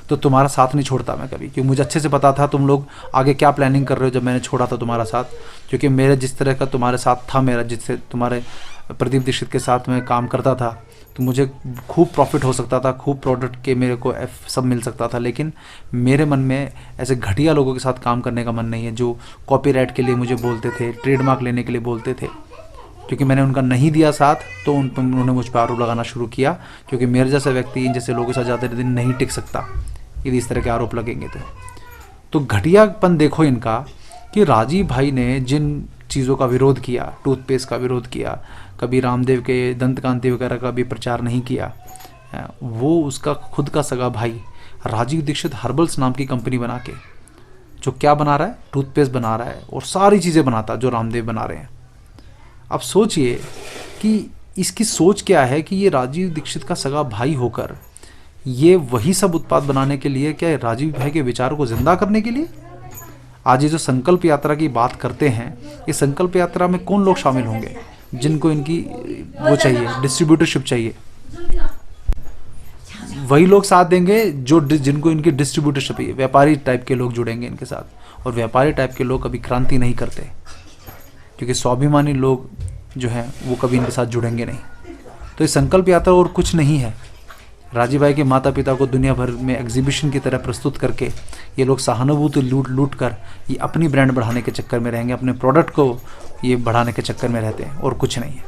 तो तुम्हारा साथ नहीं छोड़ता मैं कभी, क्योंकि मुझे अच्छे से पता था तुम लोग आगे क्या प्लानिंग कर रहे हो जब मैंने छोड़ा था तुम्हारा साथ। क्योंकि मेरे जिस तरह का तुम्हारे साथ था, मेरा जिससे तुम्हारे प्रदीप दीक्षित के साथ मैं काम करता था, तो मुझे खूब प्रॉफिट हो सकता था, खूब प्रोडक्ट के मेरे को सब मिल सकता था। लेकिन मेरे मन में ऐसे घटिया लोगों के साथ काम करने का मन नहीं है, जो कॉपीराइट के लिए मुझे बोलते थे, ट्रेडमार्क लेने के लिए बोलते थे। क्योंकि मैंने उनका नहीं दिया साथ तो उन्होंने मुझ पर आरोप लगाना शुरू किया, क्योंकि मेरे जैसा व्यक्ति इन जैसे लोगों के साथ ज़्यादा दिन नहीं टिक सकता यदि इस तरह के आरोप लगेंगे। तो घटियापन देखो इनका, कि राजीव भाई ने जिन चीज़ों का विरोध किया, टूथपेस्ट का विरोध किया, कभी रामदेव के दंत कांति वगैरह का भी प्रचार नहीं किया, वो उसका खुद का सगा भाई राजीव दीक्षित हर्बल्स नाम की कंपनी बना के जो क्या बना रहा है, टूथपेस्ट बना रहा है और सारी चीज़ें बनाता जो रामदेव बना रहे हैं। अब सोचिए कि इसकी सोच क्या है कि ये राजीव दीक्षित का सगा भाई होकर ये वही सब उत्पाद बनाने के लिए, क्या राजीव भाई के विचारों को जिंदा करने के लिए। आज ये जो संकल्प यात्रा की बात करते हैं, ये संकल्प यात्रा में कौन लोग शामिल होंगे जिनको इनकी वो चाहिए, डिस्ट्रीब्यूटरशिप चाहिए। वही लोग साथ देंगे जो जिनको इनकी डिस्ट्रीब्यूटरशिप चाहिए, व्यापारी टाइप के लोग जुड़ेंगे इनके साथ। और व्यापारी टाइप के लोग कभी क्रांति नहीं करते, क्योंकि स्वाभिमानी लोग जो हैं वो कभी इनके साथ जुड़ेंगे नहीं। तो ये संकल्प यात्रा और कुछ नहीं है। राजीव भाई के माता पिता को दुनिया भर में एग्जीबिशन की तरह प्रस्तुत करके ये लोग सहानुभूति लूट कर ये अपनी ब्रांड बढ़ाने के चक्कर में रहेंगे, अपने प्रोडक्ट को ये बढ़ाने के चक्कर में रहते हैं और कुछ नहीं है।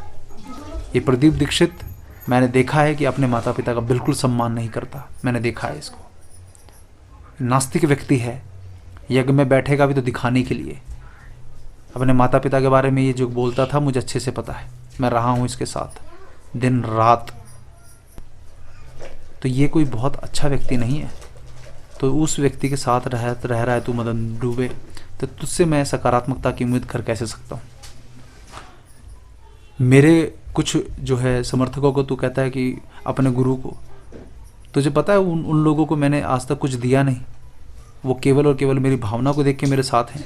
ये प्रदीप दीक्षित मैंने देखा है कि अपने माता पिता का बिल्कुल सम्मान नहीं करता, मैंने देखा है इसको। नास्तिक व्यक्ति है, यज्ञ में बैठेगा भी तो दिखाने के लिए। अपने माता पिता के बारे में ये जो बोलता था मुझे अच्छे से पता है, मैं रहा हूँ इसके साथ दिन रात। तो ये कोई बहुत अच्छा व्यक्ति नहीं है। तो उस व्यक्ति के साथ रह रहा है तू मदन डुबे, तो तुझसे मैं सकारात्मकता की उम्मीद कर कैसे सकता हूँ। मेरे कुछ जो है समर्थकों को तू कहता है कि अपने गुरु को, तुझे पता है उन लोगों को मैंने आज तक कुछ दिया नहीं, वो केवल और केवल मेरी भावना को देख के मेरे साथ हैं।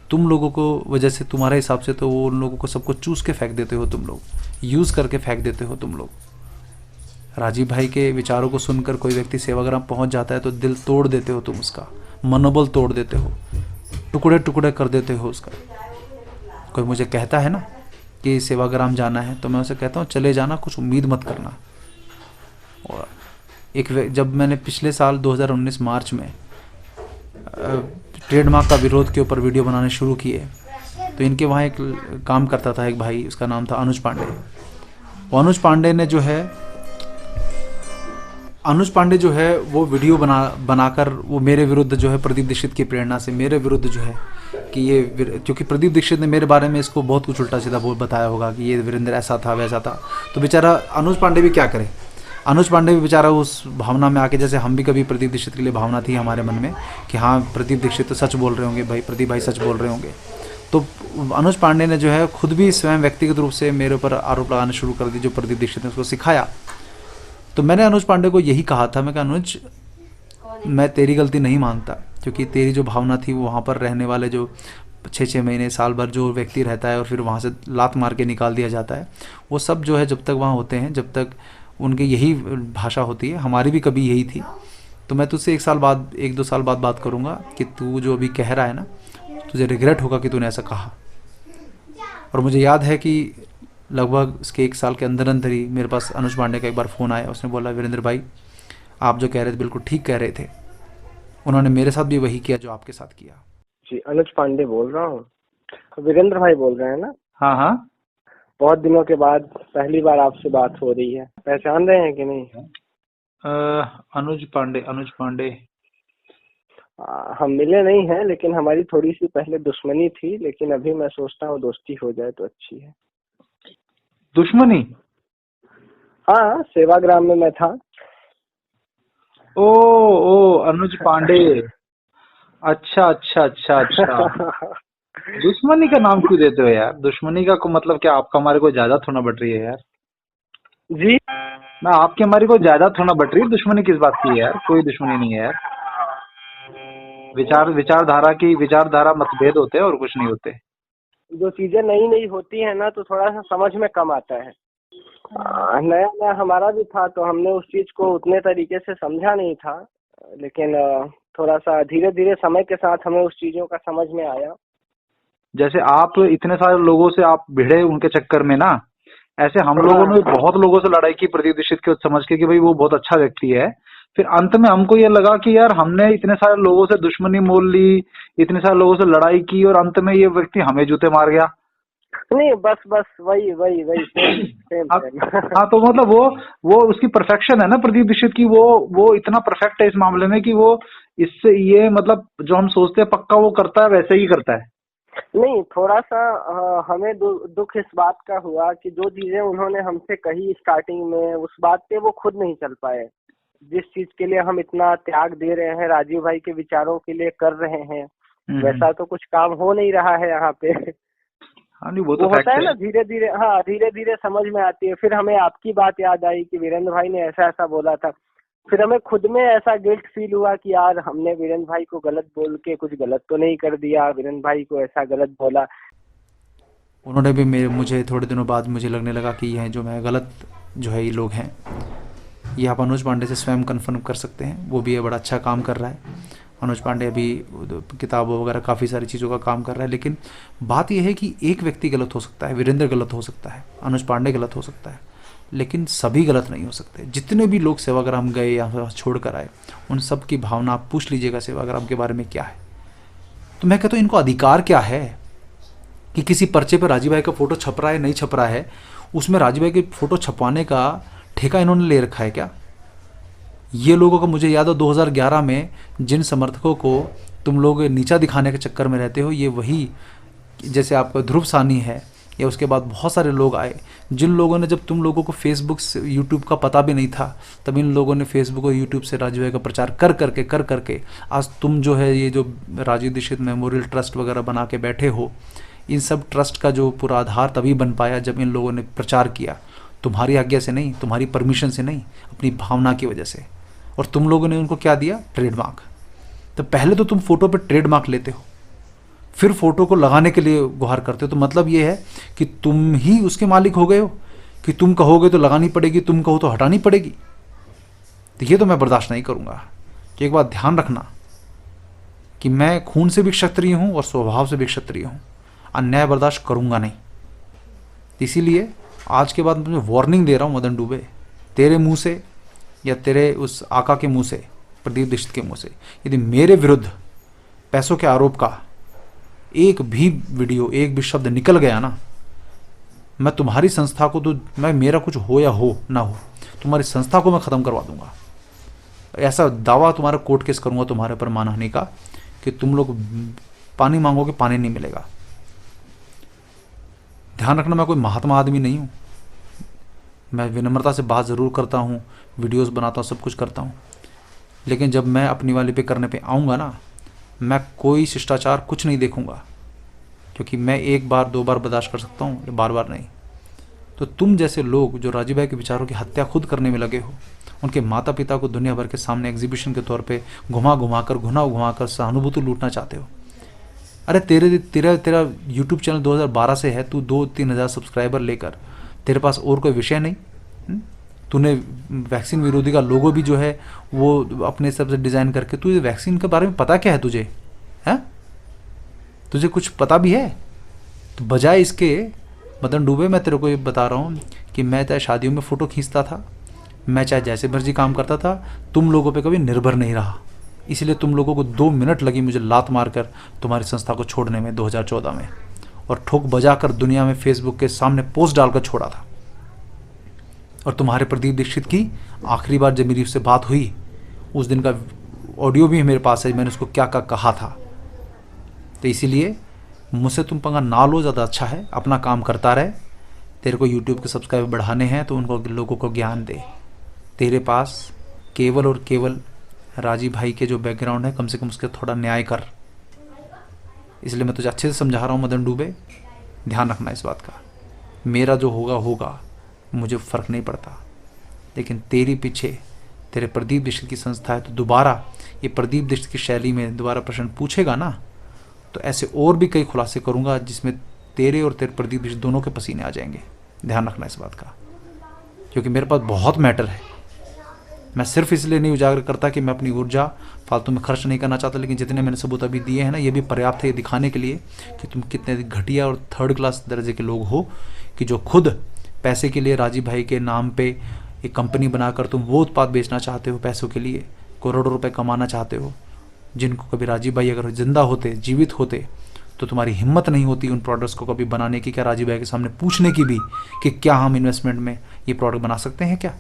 तुम लोगों को वजह से, तुम्हारे हिसाब से तो वो उन लोगों को सबको चूस के फेंक देते हो तुम लोग, यूज़ करके फेंक देते हो तुम लोग। राजीव भाई के विचारों को सुनकर कोई व्यक्ति सेवाग्राम पहुंच जाता है तो दिल तोड़ देते हो तुम, उसका मनोबल तोड़ देते हो, टुकड़े टुकड़े कर देते हो उसका। कोई मुझे कहता है ना कि सेवाग्राम जाना है तो मैं उसे कहता हूँ चले जाना, कुछ उम्मीद मत करना। और जब मैंने पिछले साल 2019 मार्च में ट्रेडमार्क का विरोध के ऊपर वीडियो बनाने शुरू किए, तो इनके वहाँ एक काम करता था एक भाई, उसका नाम था अनुज पांडे। वो अनुज पांडे जो है वो वीडियो बनाकर वो मेरे विरुद्ध जो है, प्रदीप दीक्षित की प्रेरणा से मेरे विरुद्ध जो है कि ये, क्योंकि प्रदीप दीक्षित ने मेरे बारे में इसको बहुत कुछ उल्टा सीधा बताया होगा कि ये वीरेंद्र ऐसा था वैसा था, तो बेचारा अनुज पांडे भी क्या करे। अनुज पांडे भी बेचारा उस भावना में आके, जैसे हम भी कभी प्रदीप दीक्षित के लिए भावना थी हमारे मन में कि हाँ प्रदीप दीक्षित तो सच बोल रहे होंगे भाई, प्रदीप भाई सच बोल रहे होंगे, तो अनुज पांडे ने जो है खुद भी स्वयं व्यक्तिगत रूप से मेरे ऊपर आरोप लगाने शुरू कर दी, जो प्रदीप दीक्षित ने उसको सिखाया। तो मैंने अनुज पांडे को यही कहा था, मैं कहा अनुज, मैं तेरी गलती नहीं मानता, क्योंकि तेरी जो भावना थी वो वहाँ पर रहने वाले जो 6-6 महीने साल भर जो व्यक्ति रहता है और फिर वहाँ से लात मार के निकाल दिया जाता है, वो सब जो है जब तक वहाँ होते हैं, जब तक उनकी यही भाषा होती है, हमारी भी कभी यही थी। तो मैं तुझसे 1-2 साल बाद बात करूँगा कि तू जो अभी कह रहा है ना, तुझे रिग्रेट होगा कि तूने ऐसा कहा। और मुझे याद है कि लगभग इसके 1 साल के अंदर अंदर ही मेरे पास अनुज पांडे का एक बार फ़ोन आया, उसने बोला वीरेंद्र भाई आप जो कह रहे थे बिल्कुल ठीक कह रहे थे, उन्होंने मेरे साथ भी वही किया जो आपके साथ किया। जी, अनुज पांडे बोल रहा हूँ। वीरेंद्र भाई बोल रहे हैं ना? हाँ हाँ, बहुत दिनों के बाद पहली बार आपसे बात हो रही है, पहचान रहे हैं कि नहीं? अनुज पांडे हम मिले नहीं हैं, लेकिन हमारी थोड़ी सी पहले दुश्मनी थी, लेकिन अभी मैं सोचता हूँ दोस्ती हो जाए तो अच्छी है। दुश्मनी? हाँ, सेवाग्राम में मैं था। ओ अनुज पांडे, अच्छा। दुश्मनी का नाम क्यों देते हो यार? दुश्मनी का को मतलब क्या, आपका हमारे को ज्यादा थोड़ा बट रही है यार? जी, ना आपकी हमारी को ज्यादा थोड़ा बट रही है, दुश्मनी किस बात की है यार? कोई दुश्मनी नहीं है यार। विचारधारा मतभेद होते हैं और कुछ नहीं होते। जो चीजें नई नई होती है ना, तो थोड़ा सा समझ में कम आता है। नया नया हमारा भी था, तो हमने उस चीज को उतने तरीके से समझा नहीं था, लेकिन थोड़ा सा धीरे धीरे समय के साथ हमें उस चीजों का समझ में आया। जैसे आप इतने सारे लोगों से आप भिड़े उनके चक्कर में ना, ऐसे हम लोगों ने बहुत लोगों से लड़ाई की प्रदीप दीक्षित को समझ के कि भाई वो बहुत अच्छा व्यक्ति है। फिर अंत में हमको ये लगा कि यार हमने इतने सारे लोगों से दुश्मनी मोल ली, इतने सारे लोगों से लड़ाई की, और अंत में ये व्यक्ति हमें जूते मार गया। नहीं, बस वही सेम। हाँ, तो मतलब वो उसकी परफेक्शन है ना प्रदीप दीक्षित की, वो इतना परफेक्ट है इस मामले में कि वो इससे ये मतलब जो हम सोचते हैं पक्का वो करता है, वैसे ही करता है। नहीं, थोड़ा सा हमें दुख इस बात का हुआ कि जो चीजें उन्होंने हमसे कही स्टार्टिंग में, उस बात पे वो खुद नहीं चल पाए। जिस चीज के लिए हम इतना त्याग दे रहे हैं, राजीव भाई के विचारों के लिए कर रहे हैं, वैसा तो कुछ काम हो नहीं रहा है यहाँ पे। हाँ, नहीं, वो तो होता है ना, धीरे धीरे समझ में आती है। फिर हमें आपकी बात याद आई कि वीरेंद्र भाई ने ऐसा ऐसा बोला था। फिर हमें खुद में ऐसा गिल्ट फील हुआ कि यार हमने वीरेंद्र भाई को गलत बोल के कुछ गलत तो नहीं कर दिया, वीरेंद्र भाई को ऐसा गलत बोला। उन्होंने भी मुझे थोड़े दिनों बाद मुझे लगने लगा कि यह जो मैं गलत जो है ये लोग हैं, ये आप अनुज पांडे से स्वयं कन्फर्म कर सकते हैं। वो भी ये बड़ा अच्छा काम कर रहा है। अनुज पांडे अभी किताबों वगैरह काफ़ी सारी चीज़ों का काम कर रहा है। लेकिन बात यह है कि एक व्यक्ति गलत हो सकता है, वीरेंद्र गलत हो सकता है, अनुज पांडे गलत हो सकता है, लेकिन सभी गलत नहीं हो सकते। जितने भी लोग सेवाग्राम गए या छोड़ कर आए, उन सब की भावना आप पूछ लीजिएगा सेवाग्राम के बारे में क्या है। तो मैं कहता हूँ इनको अधिकार क्या है कि किसी पर्चे पर राजीव भाई का फ़ोटो छप रहा है नहीं छप रहा है, उसमें राजीव भाई की फ़ोटो छपवाने का ठेका इन्होंने ले रखा है क्या? ये लोगों को मुझे याद है 2011 में जिन समर्थकों को तुम लोग नीचा दिखाने के चक्कर में रहते हो, ये वही जैसे आपका ध्रुव सानी है या उसके बाद बहुत सारे लोग आए, जिन लोगों ने, जब तुम लोगों को फेसबुक से यूट्यूब का पता भी नहीं था, तब इन लोगों ने फेसबुक और यूट्यूब से राजीव भाई का प्रचार कर करके आज तुम जो है ये जो राजीव दीक्षित मेमोरियल ट्रस्ट वगैरह बना के बैठे हो, इन सब ट्रस्ट का जो पूरा आधार तभी बन पाया जब इन लोगों ने प्रचार किया। तुम्हारी आज्ञा से नहीं, तुम्हारी परमिशन से नहीं, अपनी भावना की वजह से। और तुम लोगों ने उनको क्या दिया? ट्रेडमार्क। तो पहले तो तुम फोटो पे ट्रेडमार्क लेते हो, फिर फोटो को लगाने के लिए गुहार करते हो। तो मतलब ये है कि तुम ही उसके मालिक हो गए हो कि तुम कहोगे तो लगानी पड़ेगी, तुम कहो तो हटानी पड़ेगी। तो ये तो मैं बर्दाश्त नहीं करूँगा। तो एक बात ध्यान रखना कि मैं खून से भी क्षत्रिय हूँ और स्वभाव से भी क्षत्रिय हूँ, अन्याय बर्दाश्त करूँगा नहीं। इसीलिए आज के बाद मैं वार्निंग दे रहा हूँ मदन डुबे, तेरे मुंह से या तेरे उस आका के मुंह से, प्रदीप दीक्षित के मुंह से, यदि मेरे विरुद्ध पैसों के आरोप का एक भी वीडियो, एक भी शब्द निकल गया ना, मैं तुम्हारी संस्था को, तो मैं, मेरा कुछ हो या हो ना हो, तुम्हारी संस्था को मैं ख़त्म करवा दूंगा। ऐसा दावा तुम्हारा कोर्ट केस करूंगा तुम्हारे पर मानहानि का कि तुम लोग पानी मांगोगे, पानी नहीं मिलेगा। ध्यान रखना, मैं कोई महात्मा आदमी नहीं हूँ। मैं विनम्रता से बात ज़रूर करता हूँ, वीडियोस बनाता हूँ, सब कुछ करता हूँ, लेकिन जब मैं अपनी वाली पे करने पे आऊँगा ना, मैं कोई शिष्टाचार कुछ नहीं देखूँगा, क्योंकि मैं एक बार दो बार बर्दाश्त कर सकता हूँ, बार बार नहीं। तो तुम जैसे लोग जो राजीव भाई के विचारों की हत्या खुद करने में लगे हो, उनके माता पिता को दुनिया भर के सामने एग्जीबिशन के तौर पे घुमा घुमा कर सहानुभूति लूटना चाहते हो। अरे तेरा यूट्यूब चैनल 2012 से है, तू 2-3 हज़ार सब्सक्राइबर लेकर, तेरे पास और कोई विषय नहीं? तूने वैक्सीन विरोधी का लोगो भी जो है वो अपने हिसाब से डिज़ाइन करके, तुझे वैक्सीन के बारे में पता क्या है तुझे? हैं? तुझे कुछ पता भी है? तो बजाय इसके मदन डूबे, मैं तेरे को ये बता रहा हूँ कि मैं चाहे शादियों में फ़ोटो खींचता था, मैं चाहे जैसे मर्जी काम करता था, तुम लोगों पे कभी निर्भर नहीं रहा। इसलिए तुम लोगों को 2 मिनट लगी मुझे लात मारकर तुम्हारी संस्था को छोड़ने में 2014 में, और ठोक बजाकर दुनिया में फेसबुक के सामने पोस्ट डालकर छोड़ा था। और तुम्हारे प्रदीप दीक्षित की आखिरी बार जब मेरी उससे बात हुई, उस दिन का ऑडियो भी मेरे पास है, मैंने उसको क्या क्या कहा था। तो इसीलिए मुझसे तुम पंगा ना लो, ज़्यादा अच्छा है। अपना काम करता रहे। तेरे को यूट्यूब के सब्सक्राइबर बढ़ाने हैं तो उनको, लोगों को ज्ञान दे। तेरे पास केवल और केवल राजीव भाई के जो बैकग्राउंड है, कम से कम उसके थोड़ा न्याय कर। इसलिए मैं तुझे अच्छे से समझा रहा हूँ मदन डूबे, ध्यान रखना इस बात का। मेरा जो होगा होगा, मुझे फ़र्क नहीं पड़ता, लेकिन तेरी पीछे तेरे प्रदीप दीक्षित की संस्था है, तो दोबारा ये प्रदीप दीक्षित की शैली में दोबारा प्रश्न पूछेगा ना, तो ऐसे और भी कई खुलासे करूँगा जिसमें तेरे और तेरे प्रदीप दीक्षित दोनों के पसीने आ जाएंगे। ध्यान रखना इस बात का, क्योंकि मेरे पास बहुत मैटर है। मैं सिर्फ इसलिए नहीं उजागर करता कि मैं अपनी ऊर्जा फालतू में खर्च नहीं करना चाहता, लेकिन जितने मैंने सबूत अभी दिए हैं ना, ये भी पर्याप्त है ये दिखाने के लिए कि तुम कितने घटिया और थर्ड क्लास दर्जे के लोग हो, कि जो खुद पैसे के लिए राजीव भाई के नाम पे एक कंपनी बनाकर तुम वो उत्पाद बेचना चाहते हो, पैसों के लिए करोड़ों रुपए कमाना चाहते हो, जिनको कभी राजीव भाई अगर जिंदा होते, जीवित होते, तो तुम्हारी हिम्मत नहीं होती उन प्रोडक्ट्स को कभी बनाने की, क्या राजीव भाई के सामने पूछने की भी कि क्या हम इन्वेस्टमेंट में ये प्रोडक्ट बना सकते हैं क्या?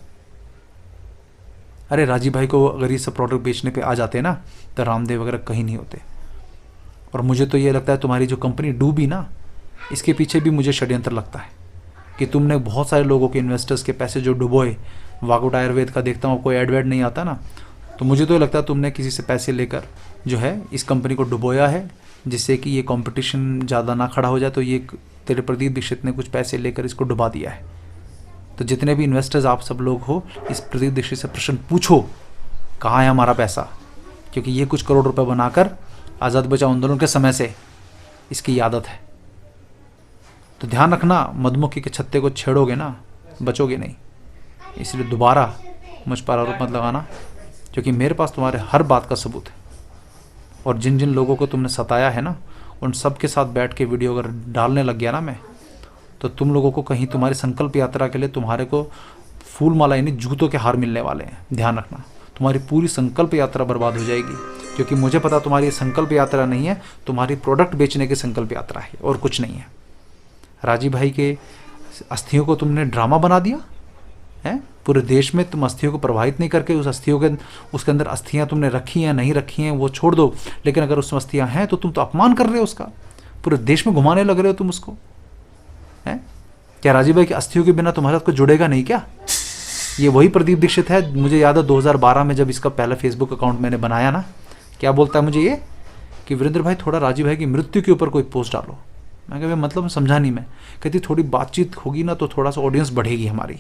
अरे राजीव भाई को अगर ये सब प्रोडक्ट बेचने पे आ जाते ना, तो रामदेव वगैरह कहीं नहीं होते। और मुझे तो ये लगता है तुम्हारी जो कंपनी डूबी ना, इसके पीछे भी मुझे षड्यंत्र लगता है कि तुमने बहुत सारे लोगों के, इन्वेस्टर्स के पैसे जो डुबोए। वागुट आयुर्वेद का देखता हूँ कोई एडवर्ट नहीं आता ना, तो मुझे तो लगता है तुमने किसी से पैसे लेकर जो है इस कंपनी को डुबोया है, जिससे कि ये कंपटीशन ज़्यादा ना खड़ा हो जाए। तो ये तेरे प्रदीप दीक्षित ने कुछ पैसे लेकर इसको डुबा दिया है। तो जितने भी इन्वेस्टर्स आप सब लोग हो, इस प्रदीप दीक्षित से प्रश्न पूछो, कहाँ है हमारा पैसा? क्योंकि ये कुछ करोड़ रुपए बनाकर आज़ाद बचाओ आंदोलन के समय से इसकी आदत है। तो ध्यान रखना, मधुमक्खी के छत्ते को छेड़ोगे ना, बचोगे नहीं। इसलिए दोबारा मुझ पर आरोप मत लगाना, क्योंकि मेरे पास तुम्हारे हर बात का सबूत है। और जिन जिन लोगों को तुमने सताया है ना, उन सब के साथ बैठ के वीडियो अगर डालने लग गया ना मैं, तो तुम लोगों को कहीं तुम्हारी संकल्प यात्रा के लिए तुम्हारे को फूल माला यानी जूतों के हार मिलने वाले हैं। ध्यान रखना, तुम्हारी पूरी संकल्प यात्रा बर्बाद हो जाएगी, क्योंकि मुझे पता तुम्हारी ये संकल्प यात्रा नहीं है, तुम्हारी प्रोडक्ट बेचने की संकल्प यात्रा है और कुछ नहीं है। राजीव भाई के अस्थियों को तुमने ड्रामा बना दिया है। पूरे देश में तुम अस्थियों को प्रभावित नहीं करके उस अस्थियों के, उसके अंदर अस्थियां तुमने रखी हैं नहीं रखी हैं वो छोड़ दो, लेकिन अगर उसमें अस्थियां हैं तो तुम तो अपमान कर रहे हो उसका, पूरे देश में घुमाने लग रहे हो तुम उसको, है? क्या राजीव भाई की अस्थियों के बिना तुम्हारे साथ को जुड़ेगा नहीं क्या? ये वही प्रदीप दीक्षित है। मुझे याद है 2012 में जब इसका पहला फेसबुक अकाउंट मैंने बनाया ना, क्या बोलता है मुझे ये कि वीरेंद्र भाई थोड़ा राजीव भाई की मृत्यु के ऊपर कोई पोस्ट डालो। मैं कहा मतलब समझा नहीं मैं। कहती थोड़ी बातचीत होगी ना तो थोड़ा सा ऑडियंस बढ़ेगी हमारी।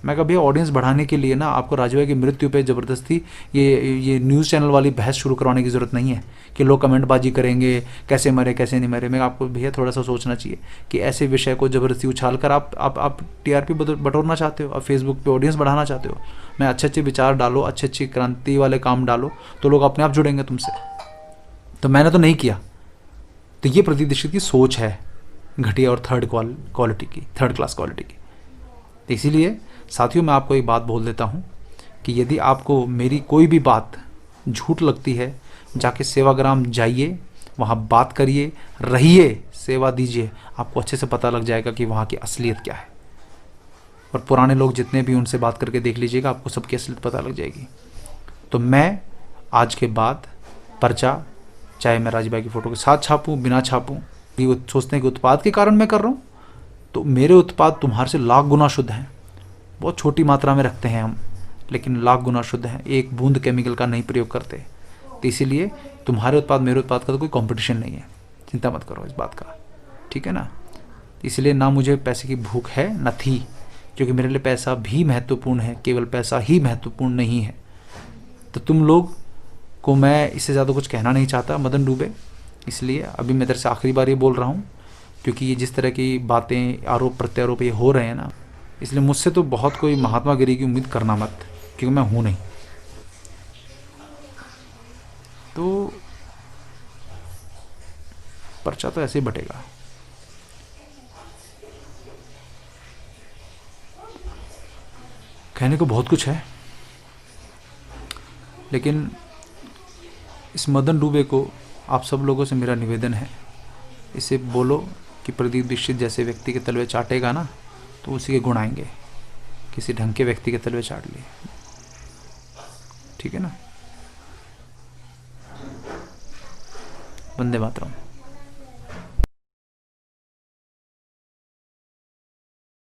मैं कहा भैया ऑडियंस बढ़ाने के लिए ना आपको राजीव भाई की मृत्यु पे ज़बरदस्ती ये न्यूज़ चैनल वाली बहस शुरू करवाने की ज़रूरत नहीं है कि लोग कमेंटबाजी करेंगे कैसे मरे कैसे नहीं मरे। मैं आपको भैया थोड़ा सा सोचना चाहिए कि ऐसे विषय को ज़बरदस्ती उछाल कर आप टीआरपी बटोरना चाहते हो, आप फेसबुक पे ऑडियंस बढ़ाना चाहते हो। मैं अच्छे विचार डालो, अच्छी क्रांति वाले काम डालो तो लोग अपने आप जुड़ेंगे तुमसे। तो मैंने तो नहीं किया। तो ये प्रदीप दीक्षित की सोच है घटिया और थर्ड क्लास क्वालिटी की। तो इसीलिए साथियों मैं आपको एक बात बोल देता हूँ कि यदि आपको मेरी कोई भी बात झूठ लगती है, जाके सेवाग्राम जाइए, वहाँ बात करिए, रहिए, सेवा दीजिए, आपको अच्छे से पता लग जाएगा कि वहाँ की असलियत क्या है। और पुराने लोग जितने भी, उनसे बात करके देख लीजिएगा, आपको सबकी असलियत पता लग जाएगी। तो मैं आज के बाद पर्चा, चाहे मैं राजीव भाई की फ़ोटो के साथ छापूँ, बिना छापूँ, ये वो सोचते हैं कि उत्पाद के कारण मैं कर रहा हूँ, तो मेरे उत्पाद तुम्हारे से लाख गुना शुद्ध हैं। बहुत छोटी मात्रा में रखते हैं हम, लेकिन लाख गुना शुद्ध हैं, एक बूंद केमिकल का नहीं प्रयोग करते। तो इसीलिए तुम्हारे उत्पाद मेरे उत्पाद का तो कोई कंपटीशन नहीं है, चिंता मत करो इस बात का, ठीक है ना। इसलिए ना मुझे पैसे की भूख है, न थी, क्योंकि मेरे लिए पैसा भी महत्वपूर्ण है, केवल पैसा ही महत्वपूर्ण नहीं है। तो तुम लोग को मैं इससे ज़्यादा कुछ कहना नहीं चाहता मदन डुबे, इसलिए अभी मैं तेरे से आखिरी बार ये बोल रहा हूँ, क्योंकि ये जिस तरह की बातें, आरोप प्रत्यारोप ये हो रहे हैं ना, इसलिए मुझसे तो बहुत कोई महात्मा गिरी की उम्मीद करना मत, क्योंकि मैं हूँ नहीं। तो पर्चा तो ऐसे ही बटेगा। कहने को बहुत कुछ है, लेकिन इस मदन डुबे को आप सब लोगों से मेरा निवेदन है, इसे बोलो कि प्रदीप दीक्षित जैसे व्यक्ति के तलवे चाटेगा ना, तो उसी के गुण आएंगे, किसी ढंग के व्यक्ति के तलवे चाट लिए, ठीक है ना। वंदे मातरम।